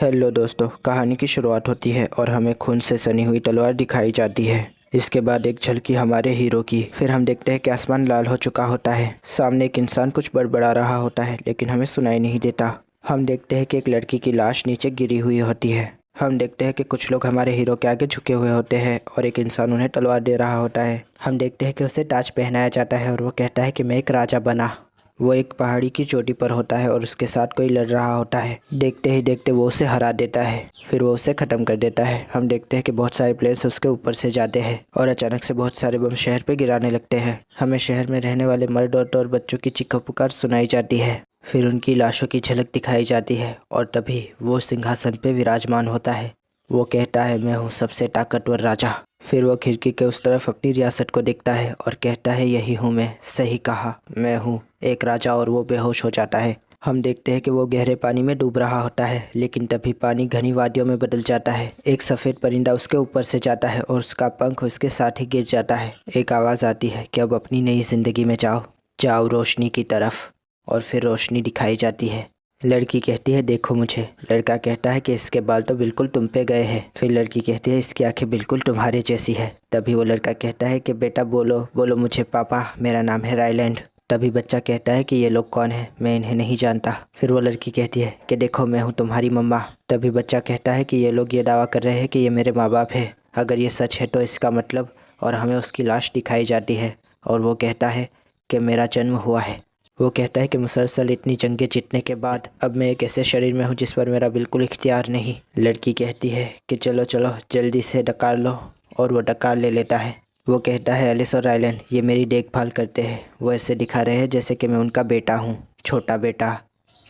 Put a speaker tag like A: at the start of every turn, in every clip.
A: Hello दोस्तों, कहानी की शुरुआत होती है और हमें खून से सनी हुई तलवार दिखाई जाती है। इसके बाद एक झलकी हमारे हीरो की। फिर हम देखते हैं कि आसमान लाल हो चुका होता है। सामने एक इंसान कुछ बड़बड़ा रहा होता है लेकिन हमें सुनाई नहीं देता। हम देखते हैं कि एक लड़की की लाश नीचे गिरी हुई होती है। हम देखते हैं कि कुछ लोग हमारे हीरो के आगे झुके हुए होते हैं और एक इंसान उन्हें तलवार दे रहा होता है। हम देखते हैं कि उसे ताज पहनाया जाता है और वो कहता है कि मैं एक राजा बना। वो एक पहाड़ी की चोटी पर होता है और उसके साथ कोई लड़ रहा होता है। देखते ही देखते वो उसे हरा देता है, फिर वो उसे ख़त्म कर देता है। हम देखते हैं कि बहुत सारे प्लेन्स उसके ऊपर से जाते हैं और अचानक से बहुत सारे बम शहर पे गिराने लगते हैं। हमें शहर में रहने वाले मर्द औरत और बच्चों की चीखों पुकार सुनाई जाती है। फिर उनकी लाशों की झलक दिखाई जाती है और तभी वो सिंहासन पे विराजमान होता है। वो कहता है, मैं हूँ सबसे ताकतवर राजा। फिर वो खिड़की के उस तरफ अपनी रियासत को देखता है और कहता है, यही हूँ मैं, सही कहा, मैं हूँ एक राजा। और वो बेहोश हो जाता है। हम देखते हैं कि वो गहरे पानी में डूब रहा होता है लेकिन तभी पानी घनी वादियों में बदल जाता है। एक सफ़ेद परिंदा उसके ऊपर से जाता है और उसका पंख उसके साथ ही गिर जाता है। एक आवाज़ आती है कि अब अपनी नई ज़िंदगी में जाओ, जाओ रोशनी की तरफ। और फिर रोशनी दिखाई जाती है। लड़की कहती है, देखो मुझे। लड़का कहता है कि इसके बाल तो बिल्कुल तुम पे गए हैं। फिर लड़की कहती है, इसकी आंखें बिल्कुल तुम्हारे जैसी है। तभी वो लड़का कहता है कि बेटा बोलो बोलो मुझे पापा, मेरा नाम है रायलैंड। तभी बच्चा कहता है कि ये लोग कौन है, मैं इन्हें नहीं जानता। फिर वो लड़की कहती है कि देखो मैं हूँ तुम्हारी मम्मा। तभी बच्चा कहता है कि ये लोग ये दावा कर रहे हैं कि ये मेरे माँ बाप है। अगर ये सच है तो इसका मतलब। और हमें उसकी लाश दिखाई जाती है और वो कहता है कि मेरा जन्म हुआ है। वो कहता है कि मुसलसल इतनी जंगें जीतने के बाद अब मैं एक ऐसे शरीर में हूँ जिस पर मेरा बिल्कुल इख्तियार नहीं। लड़की कहती है कि चलो चलो जल्दी से डकार लो। और वो डकार ले लेता है। वो कहता है, एलिस और रायलन ये मेरी देखभाल करते हैं। वो ऐसे दिखा रहे हैं जैसे कि मैं उनका बेटा हूँ, छोटा बेटा।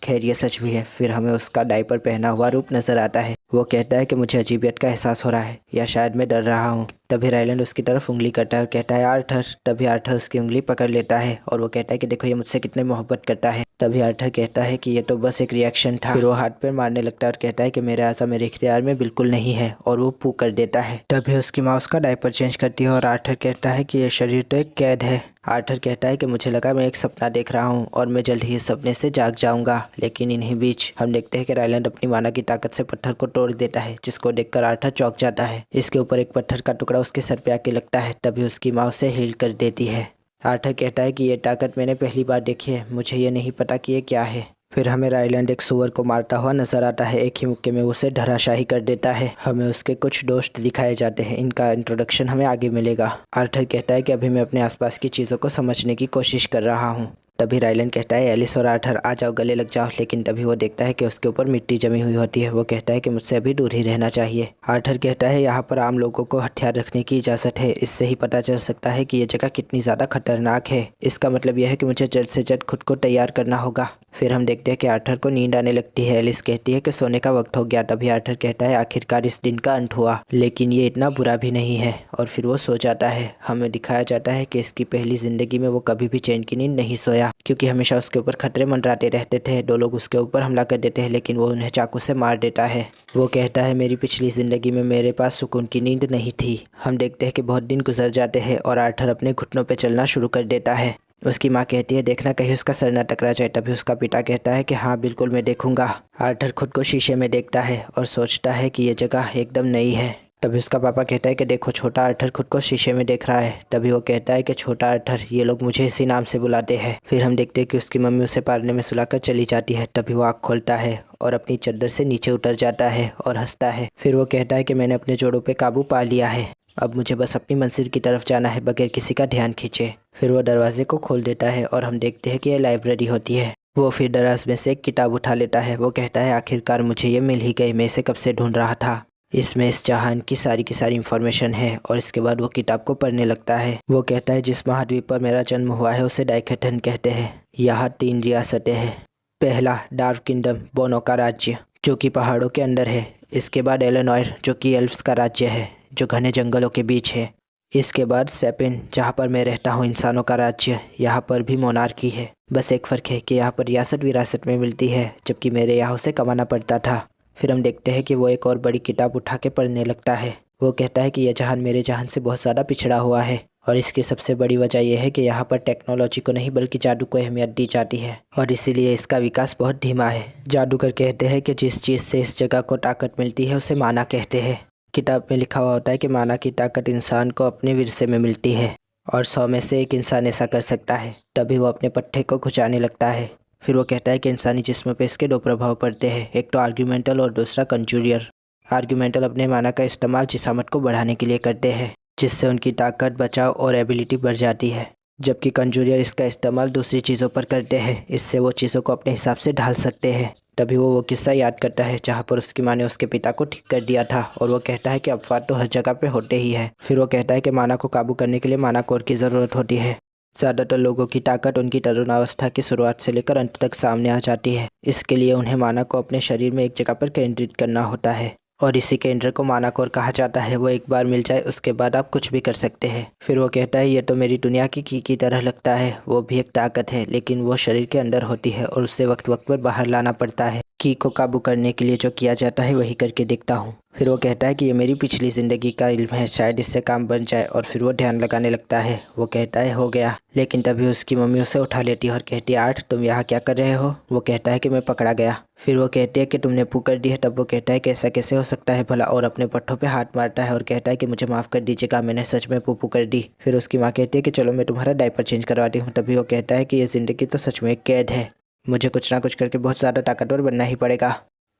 A: खैर ये सच भी है। फिर हमें उसका डायपर पहना हुआ रूप नज़र आता है। वो कहता है कि मुझे अजीबियत का एहसास हो रहा है या शायद मैं डर रहा हूँ। तभी रायलैंड उसकी तरफ उंगली करता है और कहता है, आर्थर। तभी आर्थर उसकी उंगली पकड़ लेता है और वो कहता है कि देखो ये मुझसे कितने मोहब्बत करता है। तभी आर्थर कहता है कि ये तो बस एक रिएक्शन था। फिर वो हाथ पे मारने लगता है और कहता है कि मेरा ऐसा मेरे इख्तियार में बिल्कुल नहीं है और वो पू कर देता है। तभी उसकी माँ उसका डायपर चेंज करती है और आर्थर कहता है कि ये शरीर तो एक कैद है। आर्थर कहता है कि मुझे लगा मैं एक सपना देख रहा हूँ और मैं जल्द ही इस सपने से जाग जाऊंगा। लेकिन इन्हीं बीच हम देखते हैं कि रायलैंड अपनी माना की ताकत से पत्थर को तोड़ देता है, जिसको देखकर आर्थर चौंक जाता है। इसके ऊपर एक पत्थर का टुकड़ा उसके सर पे आके लगता है। तभी उसकी माँ उसे हील कर देती है। आर्थर कहता है कि ये ताकत मैंने पहली बार देखी है, मुझे ये नहीं पता कि ये क्या है। फिर हमें रायलैंड एक सुअर को मारता हुआ नजर आता है। एक ही मुक्के में उसे धराशाही कर देता है। हमें उसके कुछ दोस्त दिखाए जाते हैं, इनका इंट्रोडक्शन हमें आगे मिलेगा। आर्थर कहता है कि अभी मैं अपने आसपास की चीज़ों को समझने की कोशिश कर रहा हूँ। तभी रायलैंड कहता है, एलिस और आर्थर आ जाओ, गले लग जाओ। लेकिन तभी वो देखता है कि उसके ऊपर मिट्टी जमी हुई होती है। वो कहता है कि मुझसे अभी दूर ही रहना चाहिए। आर्थर कहता है, यहाँ पर आम लोगों को हथियार रखने की इजाज़त है। इससे ही पता चल सकता है कि ये जगह कितनी ज़्यादा खतरनाक है। इसका मतलब यह है कि मुझे जल्द से जल्द खुद को तैयार करना होगा। फिर हम देखते हैं कि आर्थर को नींद आने लगती है। एलिस कहती है कि सोने का वक्त हो गया। तभी आर्थर कहता है, आखिरकार इस दिन का अंत हुआ, लेकिन ये इतना बुरा भी नहीं है। और फिर वो सो जाता है। हमें दिखाया जाता है कि इसकी पहली ज़िंदगी में वो कभी भी चैन की नींद नहीं सोया, क्योंकि हमेशा उसके ऊपर खतरे मंडराते रहते थे। दो लोग उसके ऊपर हमला कर देते हैं लेकिन वो उन्हें चाकू से मार देता है। वो कहता है, मेरी पिछली ज़िंदगी में मेरे पास सुकून की नींद नहीं थी। हम देखते हैं कि बहुत दिन गुजर जाते हैं और आर्थर अपने घुटनों पर चलना शुरू कर देता है। उसकी माँ कहती है, देखना कहीं उसका सर न टकरा जाए। तभी उसका पिता कहता है कि हाँ बिल्कुल मैं देखूंगा। आर्थर खुद को शीशे में देखता है और सोचता है कि ये जगह एकदम नई है। तभी उसका पापा कहता है कि देखो छोटा आर्थर खुद को शीशे में देख रहा है। तभी वो कहता है कि छोटा आर्थर, ये लोग मुझे इसी नाम से बुलाते हैं। फिर हम देखते हैं कि उसकी मम्मी उसे पालने में सुलाकर चली जाती है। तभी वो आँख खोलता है और अपनी चद्दर से नीचे उतर जाता है और हंसता है। फिर वो कहता है कि मैंने अपने जोड़ों पे काबू पा लिया है, अब मुझे बस अपनी मंजिल की तरफ जाना है बगैर किसी का ध्यान खींचे। फिर वो दरवाजे को खोल देता है और हम देखते हैं कि यह लाइब्रेरी होती है। वो फिर दराज में से एक किताब उठा लेता है। वो कहता है, आखिरकार मुझे ये मिल ही गई, मैं इसे कब से ढूंढ रहा था। इसमें इस जहान की सारी इंफॉर्मेशन है। और इसके बाद वो किताब को पढ़ने लगता है। वो कहता है, जिस महाद्वीप पर मेरा जन्म हुआ है उसे डाइकेटन कहते हैं। यहाँ 3 रियासतें हैं। पहला डार्क किंगडम, बोनो का राज्य, जो कि पहाड़ों के अंदर है। इसके बाद एलेनॉयर, जो कि एल्फ्स का राज्य है, जो घने जंगलों के बीच है। इसके बाद सेपिन, जहाँ पर मैं रहता हूँ, इंसानों का राज्य। यहाँ पर भी मोनार्की है, बस एक फ़र्क है कि यहाँ पर रियासत विरासत में मिलती है, जबकि मेरे यहाँ उसे कमाना पड़ता था। फिर हम देखते हैं कि वो एक और बड़ी किताब उठा के पढ़ने लगता है। वो कहता है कि यह जहान मेरे जहान से बहुत ज़्यादा पिछड़ा हुआ है। और इसकी सबसे बड़ी वजह यह है कि यहाँ पर टेक्नोलॉजी को नहीं बल्कि जादू को अहमियत दी जाती है और इसीलिए इसका विकास बहुत धीमा है। जादूगर कहते हैं कि जिस चीज़ से इस जगह को ताकत मिलती है उसे माना कहते हैं। किताब में लिखा हुआ होता है कि माना की ताकत इंसान को अपने विरसे में मिलती है और 100 में से एक इंसान ऐसा कर सकता है। तभी वो अपने पट्टे को खुजाने लगता है। फिर वो कहता है कि इंसानी जिस्म पे इसके 2 प्रभाव पड़ते हैं, एक तो आर्ग्यूमेंटल और दूसरा कंजूरियर। आर्ग्यूमेंटल अपने माना का इस्तेमाल जिसामत को बढ़ाने के लिए करते हैं, जिससे उनकी ताकत, बचाव और एबिलिटी बढ़ जाती है, जबकि कंजूरियर इसका इस्तेमाल दूसरी चीज़ों पर करते हैं, इससे वो चीज़ों को अपने हिसाब से ढाल सकते हैं। तभी वो किस्सा याद करता है जहाँ पर उसकी माँ ने उसके पिता को ठीक कर दिया था और वो कहता है कि अपवाद तो हर जगह पे होते ही है। फिर वो कहता है कि माना को काबू करने के लिए माना कोर की ज़रूरत होती है। ज़्यादातर लोगों की ताकत उनकी तरुणावस्था की शुरुआत से लेकर अंत तक सामने आ जाती है। इसके लिए उन्हें माना को अपने शरीर में एक जगह पर केंद्रित करना होता है और इसी केंद्र को माना कोर कहा जाता है। वो एक बार मिल जाए उसके बाद आप कुछ भी कर सकते हैं। फिर वो कहता है ये तो मेरी दुनिया की तरह लगता है, वो भी एक ताकत है लेकिन वो शरीर के अंदर होती है और उसे वक्त वक्त पर बाहर लाना पड़ता है। की को काबू करने के लिए जो किया जाता है वही करके देखता हूँ। फिर वो कहता है कि ये मेरी पिछली ज़िंदगी का इल्म है, शायद इससे काम बन जाए और फिर वो ध्यान लगाने लगता है। वो कहता है हो गया, लेकिन तभी उसकी मम्मी उसे उठा लेती है और कहती है आठ, तुम यहाँ क्या कर रहे हो? वो कहता है कि मैं पकड़ा गया। फिर वो कहती है कि तुमने पू कर दी है। तब वो कहता है कि ऐसा कैसे हो सकता है भला, और अपने पट्टों पे हाथ मारता है और कहता है कि मुझे माफ़ कर दीजिएगा, मैंने सच में पू कर दी। फिर उसकी माँ कहती है कि चलो मैं तुम्हारा डायपर चेंज करवाती हूँ। तभी वो कहता है कि ये ज़िंदगी तो सच में एक कैद है, मुझे कुछ ना कुछ करके बहुत ज़्यादा ताकतवर बनना ही पड़ेगा।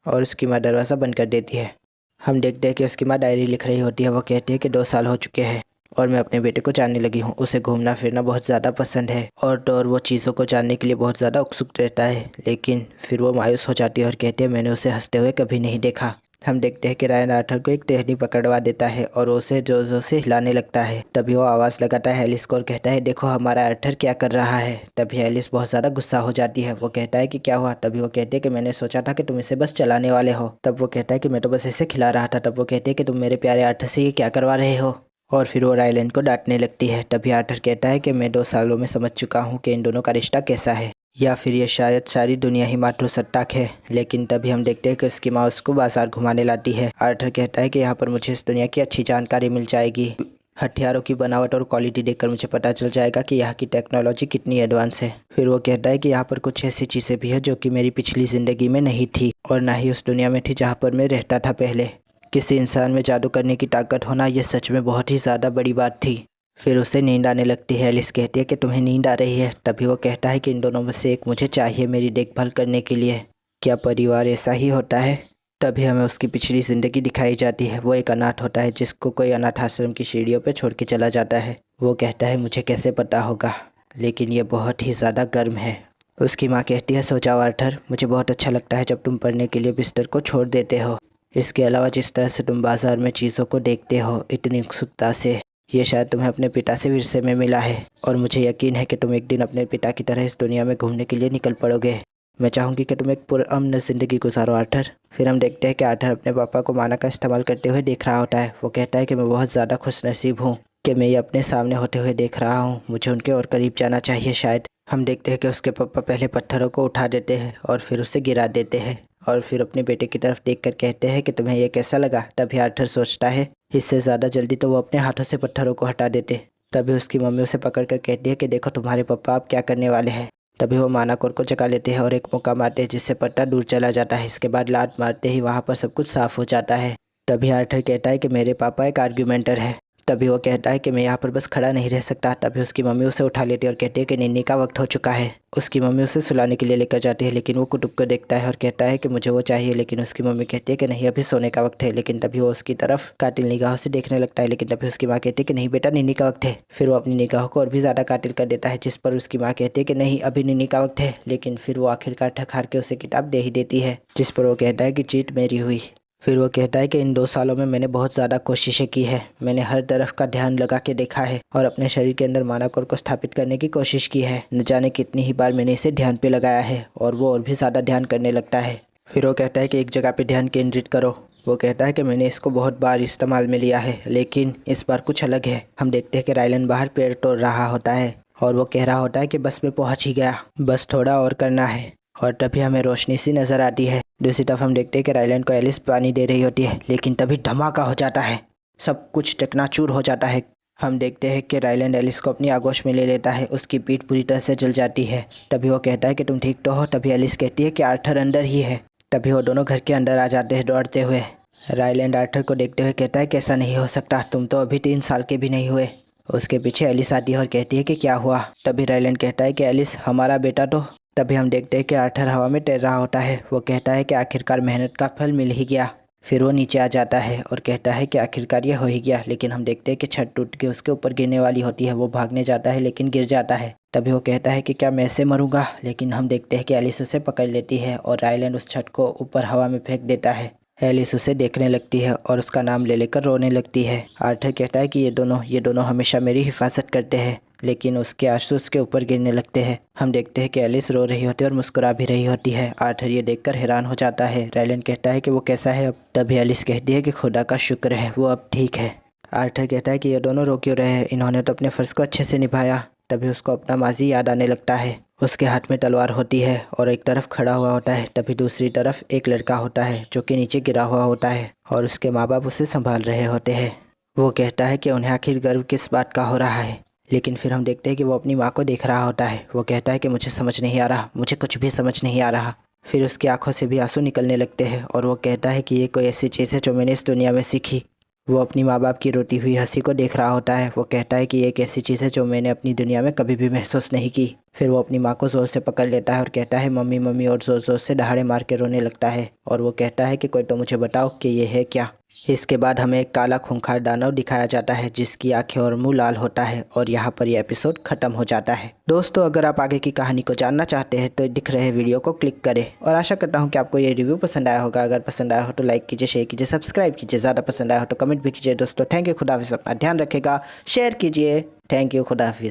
A: और उसकी माँ दरवाज़ा बंद कर देती है। हम देखते हैं कि उसकी माँ डायरी लिख रही होती है। वो कहती है कि 2 साल हो चुके हैं और मैं अपने बेटे को जानने लगी हूँ। उसे घूमना फिरना बहुत ज़्यादा पसंद है और वो चीज़ों को जानने के लिए बहुत ज़्यादा उत्सुक रहता है, लेकिन फिर वो मायूस हो जाती है और कहती है मैंने उसे हंसते हुए कभी नहीं देखा। हम देखते हैं कि रायन आर्थर को एक टहनी पकड़वा देता है और उसे जोर जोर से हिलाने लगता है। तभी वो आवाज़ लगाता है एलिस को और कहता है देखो हमारा आर्थर क्या कर रहा है। तभी एलिस बहुत ज़्यादा गुस्सा हो जाती है। वो कहता है कि क्या हुआ? तभी वो कहते हैं कि मैंने सोचा था कि तुम इसे बस चलाने वाले हो। तब वो कहता है कि मैं तो बस इसे खिला रहा था। तब वो कहते हैं कि तुम मेरे प्यारे आर्थर से ये क्या करवा रहे हो? और फिर वो रायलन को डांटने लगती है। तभी आर्थर कहता है कि मैं 2 सालों में समझ चुका हूँ कि इन दोनों का रिश्ता कैसा है, या फिर ये शायद सारी दुनिया ही मातृसत्ताक है। लेकिन तभी हम देखते हैं कि उसकी माँ उसको बाजार घुमाने लाती है। आर्थर कहता है कि यहाँ पर मुझे इस दुनिया की अच्छी जानकारी मिल जाएगी, हथियारों की बनावट और क्वालिटी देखकर मुझे पता चल जाएगा कि यहाँ की टेक्नोलॉजी कितनी एडवांस है। फिर वो कहता है कि यहाँ पर कुछ ऐसी चीज़ें भी है जो कि मेरी पिछली ज़िंदगी में नहीं थी और ना ही उस दुनिया में थी जहाँ पर मैं रहता था पहले। किसी इंसान में जादू करने की ताकत होना ये सच में बहुत ही ज़्यादा बड़ी बात थी। फिर उसे नींद आने लगती है। एलिस कहती है कि तुम्हें नींद आ रही है। तभी वो कहता है कि इन दोनों में से एक मुझे चाहिए मेरी देखभाल करने के लिए। क्या परिवार ऐसा ही होता है? तभी हमें उसकी पिछली ज़िंदगी दिखाई जाती है। वो एक अनाथ होता है जिसको कोई अनाथ आश्रम की सीढ़ियों पर छोड़ के चला जाता है। वो कहता है मुझे कैसे पता होगा, लेकिन ये बहुत ही ज़्यादा गर्म है। उसकी माँ कहती है सो जाओ आर्थर, मुझे बहुत अच्छा लगता है जब तुम पढ़ने के लिए बिस्तर को छोड़ देते हो। इसके अलावा जिस तरह से तुम बाजार में चीज़ों को देखते हो इतनी उत्सुकता से, ये शायद तुम्हें अपने पिता से विरसे में मिला है और मुझे यकीन है कि तुम एक दिन अपने पिता की तरह इस दुनिया में घूमने के लिए निकल पड़ोगे। मैं चाहूँगी कि तुम एक पुरअमन ज़िंदगी गुजारो आर्थर। फिर हम देखते हैं कि आर्थर अपने पापा को माना का इस्तेमाल करते हुए देख रहा होता है। वो कहता है कि मैं बहुत ज़्यादा खुशनसीब हूँ कि मैं ये अपने सामने होते हुए देख रहा हूँ, मुझे उनके और करीब जाना चाहिए शायद। हम देखते हैं कि उसके पापा पहले पत्थरों को उठा देते हैं और फिर उसे गिरा देते हैं और फिर अपने बेटे की तरफ देखकर कहते हैं कि तुम्हें यह कैसा लगा? तभी आर्थर सोचता है इससे ज़्यादा जल्दी तो वो अपने हाथों से पत्थरों को हटा देते। तभी उसकी मम्मी उसे पकड़ कर कहती है कि देखो तुम्हारे पापा आप क्या करने वाले हैं। तभी वो माना कोर को जगा लेते हैं और एक मौका मारते हैं जिससे पट्टा दूर चला जाता है। इसके बाद लात मारते ही वहाँ पर सब कुछ साफ हो जाता है। तभी आर्थर कहता है कि मेरे पापा एक आर्ग्यूमेंटर है। तभी वो कहता है कि मैं यहाँ पर बस खड़ा नहीं रह सकता। तभी उसकी मम्मी उसे उठा लेती है और कहती है कि नीनी का वक्त हो चुका है। उसकी मम्मी उसे सुलाने के लिए लेकर जाती है, लेकिन वो कुतुब को देखता है और कहता है कि मुझे वो चाहिए, लेकिन उसकी मम्मी कहती है कि नहीं अभी सोने का वक्त है। लेकिन तभी वो उसकी तरफ कातिल निगाहों से देखने लगता है, लेकिन तभी उसकी माँ कहती है कि नहीं बेटा नीनी का वक्त है। फिर वो अपनी निगाहों को और भी ज़्यादा कातिल कर देता है, जिस पर उसकी माँ कहती है कि नहीं अभी नीनी का वक्त है। लेकिन फिर वो आखिरकार ठक हार के उसे किताब दे ही देती है, जिस पर वो कहता है कि जीत मेरी हुई। फिर वो कहता है कि इन 2 सालों में मैंने बहुत ज़्यादा कोशिशें की है, मैंने हर तरफ का ध्यान लगा के देखा है और अपने शरीर के अंदर माना कोर को स्थापित करने की कोशिश की है। न जाने कितनी ही बार मैंने इसे ध्यान पे लगाया है और वो और भी ज़्यादा ध्यान करने लगता है। फिर वो कहता है कि एक जगह पे ध्यान केंद्रित करो। वो कहता है कि मैंने इसको बहुत बार इस्तेमाल में लिया है, लेकिन इस बार कुछ अलग है। हम देखते हैं कि रायलन बाहर पेड़ तोड़ रहा होता है और वो कह रहा होता है कि बस मैं पहुँच ही गया, बस थोड़ा और करना है। और तभी हमें रोशनी सी नज़र आती है। दूसरी तरफ हम देखते हैं कि रायलन को एलिस पानी दे रही होती है, लेकिन तभी धमाका हो जाता है, सब कुछ चकनाचूर हो जाता है। हम देखते हैं कि रायलैंड एलिस को अपनी आगोश में ले लेता है। उसकी पीठ पूरी तरह से जल जाती है। तभी वो कहता है कि तुम ठीक तो हो। तभी एलिस कहती है कि आर्थर अंदर ही है। तभी वो दोनों घर के अंदर आ जाते हैं दौड़ते हुए। रायलैंड आर्थर को देखते हुए कहता है कि ऐसा नहीं हो सकता, तुम तो अभी 3 साल के भी नहीं हुए। उसके पीछे एलिस आती है और कहती है कि क्या हुआ। तभी रायलैंड कहता है कि एलिस हमारा बेटा तो। तभी हम देखते हैं कि आर्थर हवा में तैर रहा होता है। वो कहता है कि आखिरकार मेहनत का फल मिल ही गया। फिर वो नीचे आ जाता है और कहता है कि आखिरकार ये हो ही गया। लेकिन हम देखते हैं कि छत टूट के उसके ऊपर गिरने वाली होती है। वो भागने जाता है लेकिन गिर जाता है। तभी वो कहता है कि क्या मैं ऐसे मरूंगा। लेकिन हम देखते हैं कि एलिस उसे पकड़ लेती है और रायलैंड उस छत को ऊपर हवा में फेंक देता है। एलिस उसे देखने लगती है और उसका नाम ले लेकर रोने लगती है। आर्थर कहता है कि ये दोनों हमेशा मेरी हिफाजत करते हैं। लेकिन उसके आंसू उसके ऊपर गिरने लगते हैं। हम देखते हैं कि एलिस रो रही होती है और मुस्कुरा भी रही होती है। आर्थर ये देखकर हैरान हो जाता है। रायलैंड कहता है कि वो कैसा है अब। तभी एलिस कहती है कि खुदा का शुक्र है वो अब ठीक है। आर्थर कहता है कि ये दोनों रो क्यों रहे हैं, इन्होंने तो अपने फ़र्ज़ को अच्छे से निभाया। तभी उसको अपना माजी याद आने लगता है। उसके हाथ में तलवार होती है और एक तरफ खड़ा हुआ होता है। तभी दूसरी तरफ एक लड़का होता है जो कि नीचे गिरा हुआ होता है और उसके माँ बाप उसे संभाल रहे होते हैं। वो कहता है कि उन्हें आखिर गर्व किस बात का हो रहा है। लेकिन फिर हम देखते हैं कि वो अपनी माँ को देख रहा होता है। वो कहता है कि मुझे समझ नहीं आ रहा, मुझे कुछ भी समझ नहीं आ रहा। फिर उसकी आंखों से भी आंसू निकलने लगते हैं और वो कहता है कि ये कोई ऐसी चीज़ है जो मैंने इस दुनिया में सीखी। वो अपनी माँ बाप की रोती हुई हंसी को देख रहा होता है। वो कहता है कि ये एक ऐसी चीज़ है जो मैंने अपनी दुनिया में कभी भी महसूस नहीं की। फिर वो अपनी माँ को ज़ोर से पकड़ लेता है और कहता है मम्मी मम्मी, और ज़ोर ज़ोर से दहाड़े मार के रोने लगता है। और वो कहता है कि कोई तो मुझे बताओ कि ये है क्या। इसके बाद हमें एक काला खूंखार दानव दिखाया जाता है जिसकी आंखें और मुंह लाल होता है और यहाँ पर यह एपिसोड खत्म हो जाता है। दोस्तों, अगर आप आगे की कहानी को जानना चाहते हैं तो दिख रहे वीडियो को क्लिक करें। और आशा करता हूँ कि आपको ये रिव्यू पसंद आया होगा। अगर पसंद आया हो तो लाइक कीजिए, शेयर कीजिए, सब्सक्राइब कीजिए। ज़्यादा पसंद आया हो तो कमेंट भी कीजिए। दोस्तों थैंक यू, खुदा हाफिज़। अपना ध्यान रखेगा, शेयर कीजिए। थैंक यू, खुदा हाफिज़।